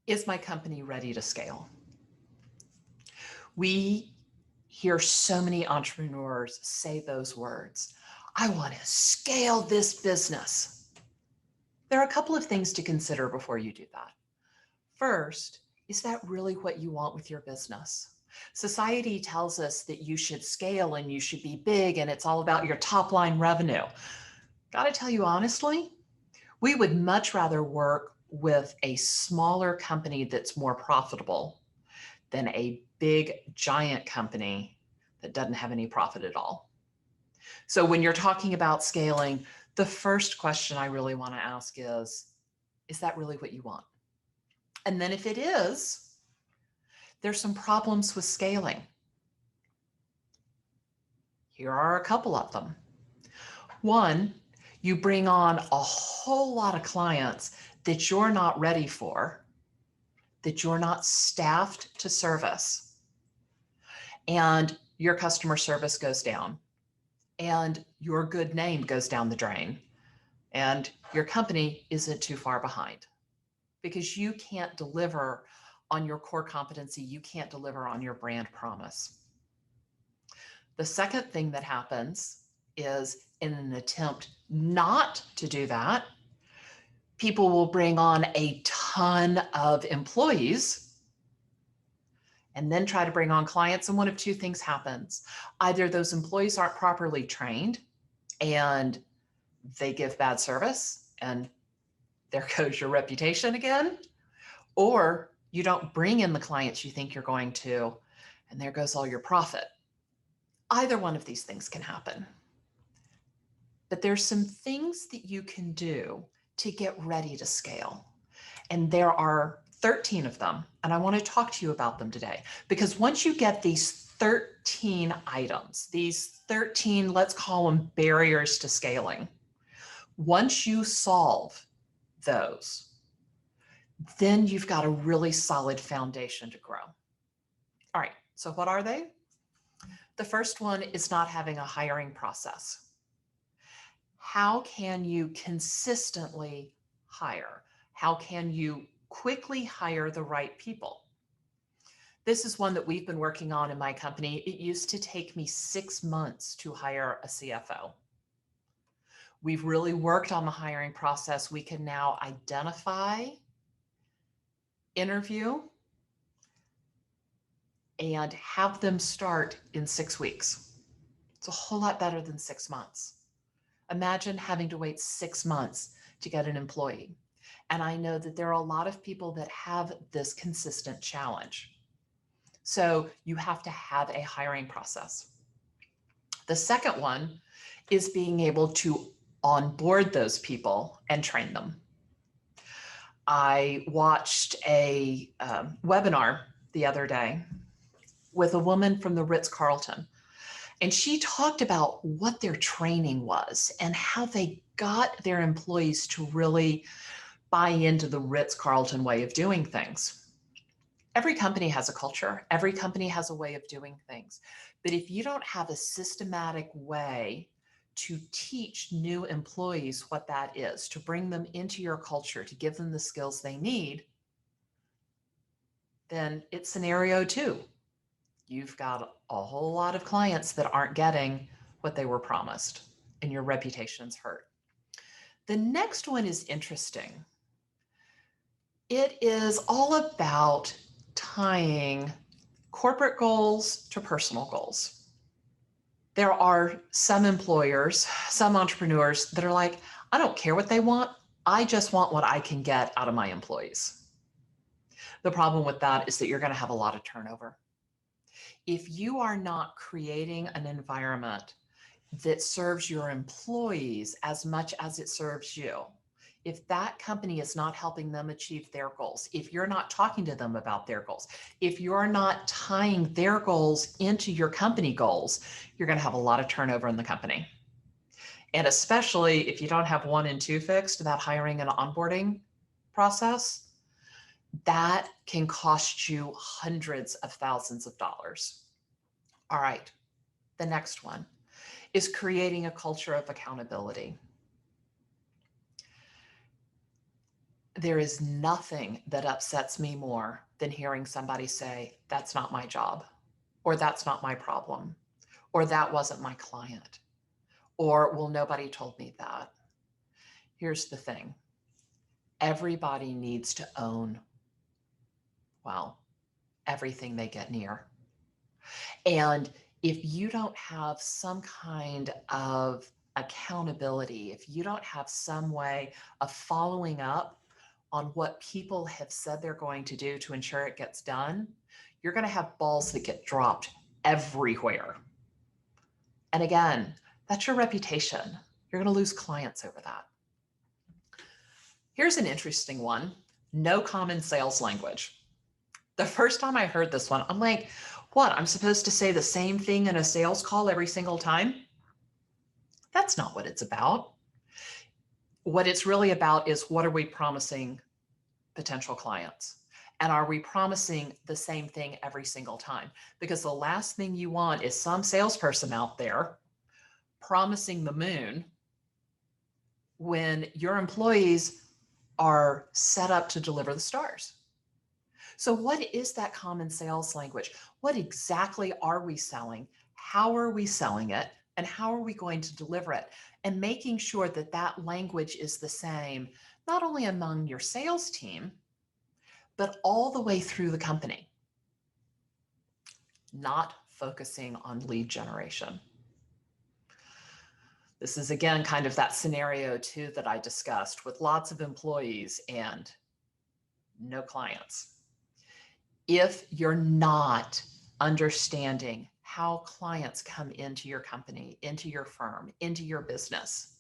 Is my company ready to scale? We hear so many entrepreneurs say those words. I want to scale this business. There are a couple of things to consider before you do that. First, is that really what you want with your business? Society tells us that you should scale and you should be big and it's all about your top line revenue. Got to tell you honestly, we would much rather work with a smaller company that's more profitable than a big giant company that doesn't have any profit at all. So when you're talking about scaling, the first question I really want to ask is that really what you want? And then if it is, there's some problems with scaling. Here are a couple of them. One, you bring on a whole lot of clients that you're not ready for, that you're not staffed to service, and your customer service goes down, and your good name goes down the drain, and your company isn't too far behind because you can't deliver on your core competency. You can't deliver on your brand promise. The second thing that happens is in an attempt not to do that, people will bring on a ton of employees and then try to bring on clients. And one of two things happens. Either those employees aren't properly trained and they give bad service and there goes your reputation again, or you don't bring in the clients you think you're going to, and there goes all your profit. Either one of these things can happen. But there's some things that you can do to get ready to scale. And there are 13 of them. And I want to talk to you about them today. Because once you get these 13 items, these 13, let's call them barriers to scaling, once you solve those, then you've got a really solid foundation to grow. All right, so what are they? The first one is not having a hiring process. How can you consistently hire? How can you quickly hire the right people? This is one that we've been working on in my company. It used to take me 6 months to hire a CFO. We've really worked on the hiring process. We can now identify, interview, and have them start in 6 weeks. It's a whole lot better than 6 months. Imagine having to wait 6 months to get an employee. And I know that there are a lot of people that have this consistent challenge. So you have to have a hiring process. The second one is being able to onboard those people and train them. I watched a webinar the other day with a woman from the Ritz-Carlton. And she talked about what their training was and how they got their employees to really buy into the Ritz-Carlton way of doing things. Every company has a culture. Every company has a way of doing things. But if you don't have a systematic way to teach new employees what that is, to bring them into your culture, to give them the skills they need, then it's scenario 2. You've got a whole lot of clients that aren't getting what they were promised, and your reputation's hurt. The next one is interesting. It is all about tying corporate goals to personal goals. There are some employers, some entrepreneurs that are like, I don't care what they want. I just want what I can get out of my employees. The problem with that is that you're going to have a lot of turnover. If you are not creating an environment that serves your employees as much as it serves you, if that company is not helping them achieve their goals, if you're not talking to them about their goals, if you're not tying their goals into your company goals, you're going to have a lot of turnover in the company. And especially if you don't have 1 and 2 fixed, that hiring and onboarding process, that can cost you hundreds of thousands of dollars. All right, the next one is creating a culture of accountability. There is nothing that upsets me more than hearing somebody say, that's not my job, or that's not my problem, or that wasn't my client, or, well, nobody told me that. Here's the thing. Everybody needs to own, well, everything they get near. And if you don't have some kind of accountability, if you don't have some way of following up on what people have said they're going to do to ensure it gets done, you're going to have balls that get dropped everywhere. And again, that's your reputation. You're going to lose clients over that. Here's an interesting one. No common sales language. The first time I heard this one, I'm like, what? I'm supposed to say the same thing in a sales call every single time? That's not what it's about. What it's really about is, what are we promising potential clients? And are we promising the same thing every single time? Because the last thing you want is some salesperson out there promising the moon when your employees are set up to deliver the stars. So what is that common sales language? What exactly are we selling? How are we selling it? And how are we going to deliver it? And making sure that that language is the same, not only among your sales team, but all the way through the company. Not focusing on lead generation. This is, again, kind of that scenario too that I discussed with lots of employees and no clients. If you're not understanding how clients come into your company, into your firm, into your business,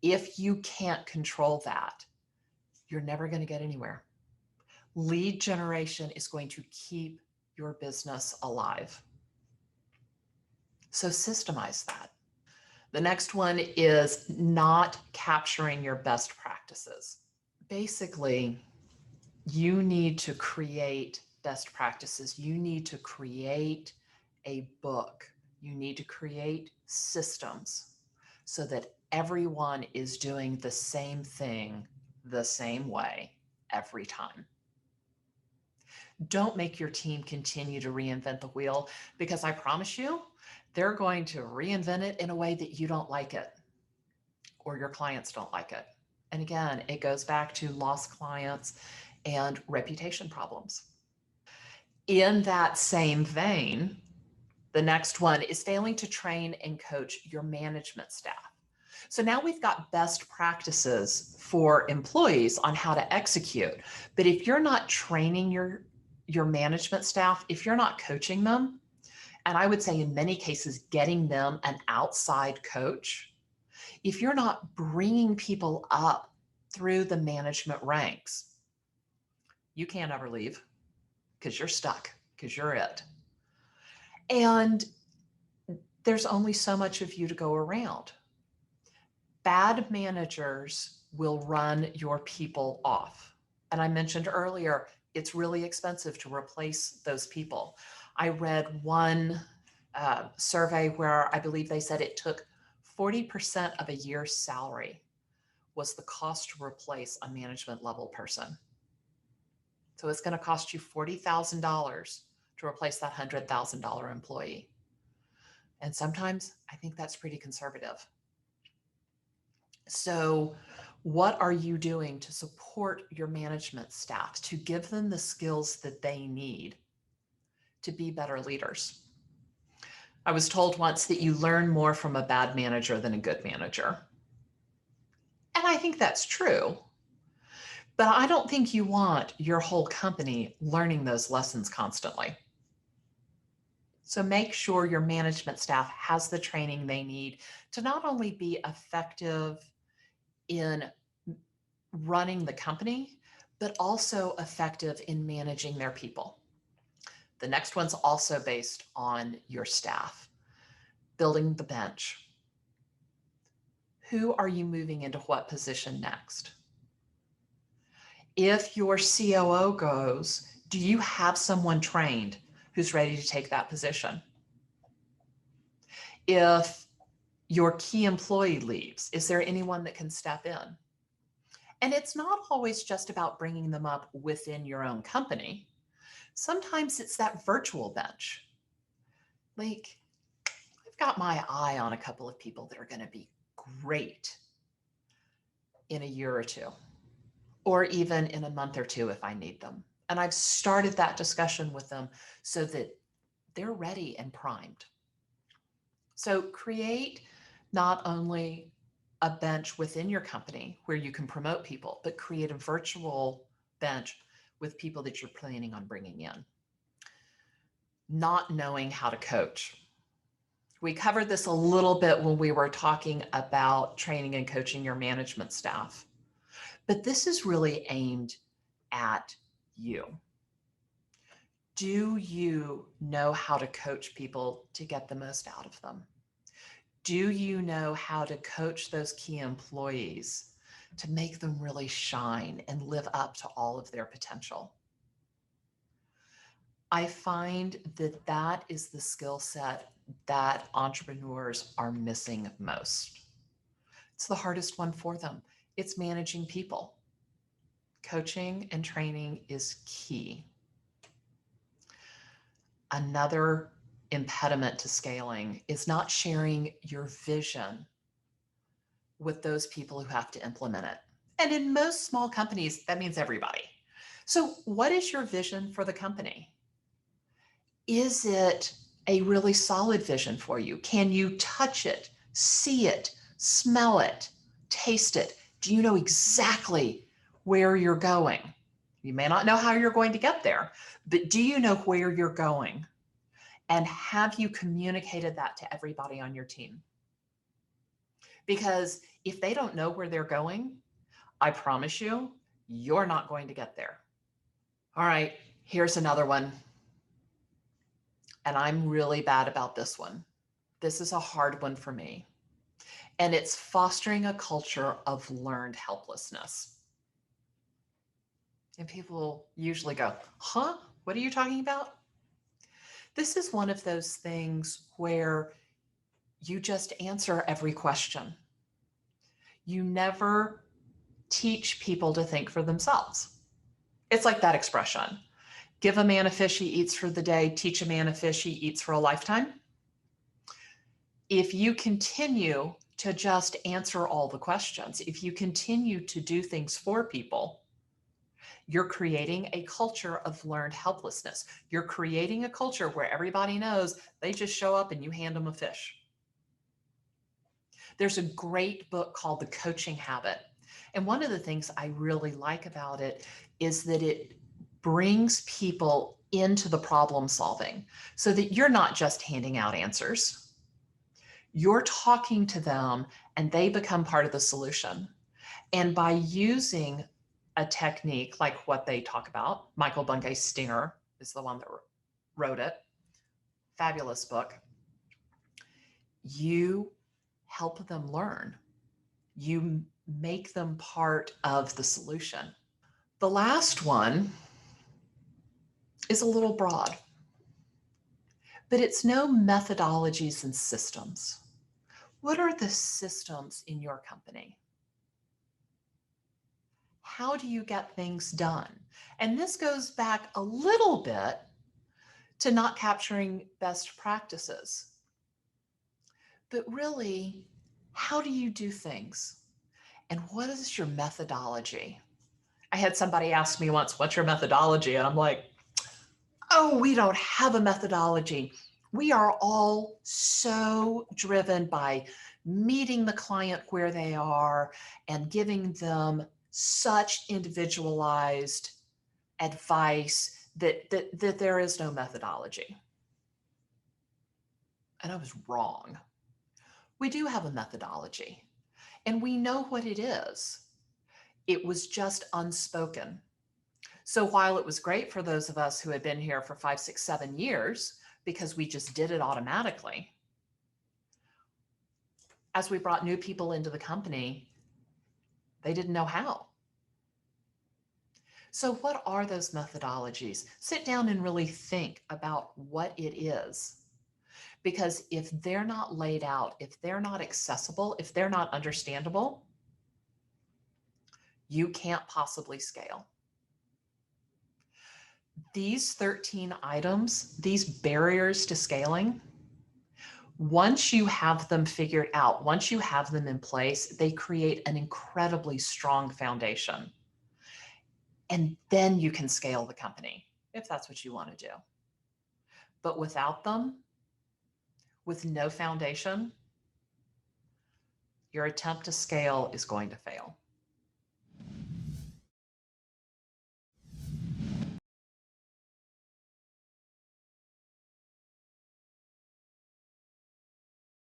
if you can't control that, you're never going to get anywhere. Lead generation is going to keep your business alive. So systemize that. The next one is not capturing your best practices. Basically, you need to create best practices. You need to create a book. You need to create systems so that everyone is doing the same thing the same way every time. Don't make your team continue to reinvent the wheel, because I promise you, they're going to reinvent it in a way that you don't like it, or your clients don't like it. And again, it goes back to lost clients and reputation problems. In that same vein, the next one is failing to train and coach your management staff. So now we've got best practices for employees on how to execute. But if you're not training your management staff, if you're not coaching them, and I would say in many cases, getting them an outside coach, if you're not bringing people up through the management ranks, you can't ever leave, because you're stuck, because you're it. And there's only so much of you to go around. Bad managers will run your people off. And I mentioned earlier, it's really expensive to replace those people. I read one survey where I believe they said it took 40% of a year's salary was the cost to replace a management level person. So it's going to cost you $40,000 to replace that $100,000 employee. And sometimes I think that's pretty conservative. So what are you doing to support your management staff, to give them the skills that they need to be better leaders? I was told once that you learn more from a bad manager than a good manager. And I think that's true. But I don't think you want your whole company learning those lessons constantly. So make sure your management staff has the training they need to not only be effective in running the company, but also effective in managing their people. The next one's also based on your staff. Building the bench. Who are you moving into what position next? If your COO goes, do you have someone trained who's ready to take that position? If your key employee leaves, is there anyone that can step in? And it's not always just about bringing them up within your own company. Sometimes it's that virtual bench. Like, I've got my eye on a couple of people that are going to be great in a year or two, or even in a month or two if I need them. And I've started that discussion with them so that they're ready and primed. So create not only a bench within your company where you can promote people, but create a virtual bench with people that you're planning on bringing in. Not knowing how to coach. We covered this a little bit when we were talking about training and coaching your management staff, but this is really aimed at you. Do you know how to coach people to get the most out of them? Do you know how to coach those key employees to make them really shine and live up to all of their potential? I find that that is the skill set that entrepreneurs are missing most. It's the hardest one for them. It's managing people. Coaching and training is key. Another impediment to scaling is not sharing your vision with those people who have to implement it. And in most small companies, that means everybody. So, what is your vision for the company? Is it a really solid vision for you? Can you touch it, see it, smell it, taste it? Do you know exactly where you're going? You may not know how you're going to get there, but do you know where you're going? And have you communicated that to everybody on your team? Because if they don't know where they're going, I promise you, you're not going to get there. All right, here's another one. And I'm really bad about this one. This is a hard one for me. And it's fostering a culture of learned helplessness. And people usually go, huh? What are you talking about? This is one of those things where you just answer every question. You never teach people to think for themselves. It's like that expression. Give a man a fish, he eats for the day. Teach a man a fish, he eats for a lifetime. If you continue to just answer all the questions, if you continue to do things for people, you're creating a culture of learned helplessness. You're creating a culture where everybody knows they just show up and you hand them a fish. There's a great book called The Coaching Habit. And one of the things I really like about it is that it brings people into the problem solving so that you're not just handing out answers. You're talking to them and they become part of the solution. And by using a technique like what they talk about, Michael Bungay Stinger is the one that wrote it, fabulous book, you help them learn. You make them part of the solution. The last one is a little broad, but it's no methodologies and systems. What are the systems in your company? How do you get things done? And this goes back a little bit to not capturing best practices. But really, how do you do things? And what is your methodology? I had somebody ask me once, what's your methodology? And I'm like, oh, we don't have a methodology. We are all so driven by meeting the client where they are and giving them such individualized advice that there is no methodology. And I was wrong. We do have a methodology, and we know what it is. It was just unspoken. So while it was great for those of us who had been here for 5, 6, 7 years, because we just did it automatically, as we brought new people into the company, they didn't know how. So what are those methodologies? Sit down and really think about what it is. Because if they're not laid out, if they're not accessible, if they're not understandable, you can't possibly scale. These 13 items, these barriers to scaling, once you have them figured out, once you have them in place, they create an incredibly strong foundation. And then you can scale the company if that's what you want to do. But without them, with no foundation, your attempt to scale is going to fail.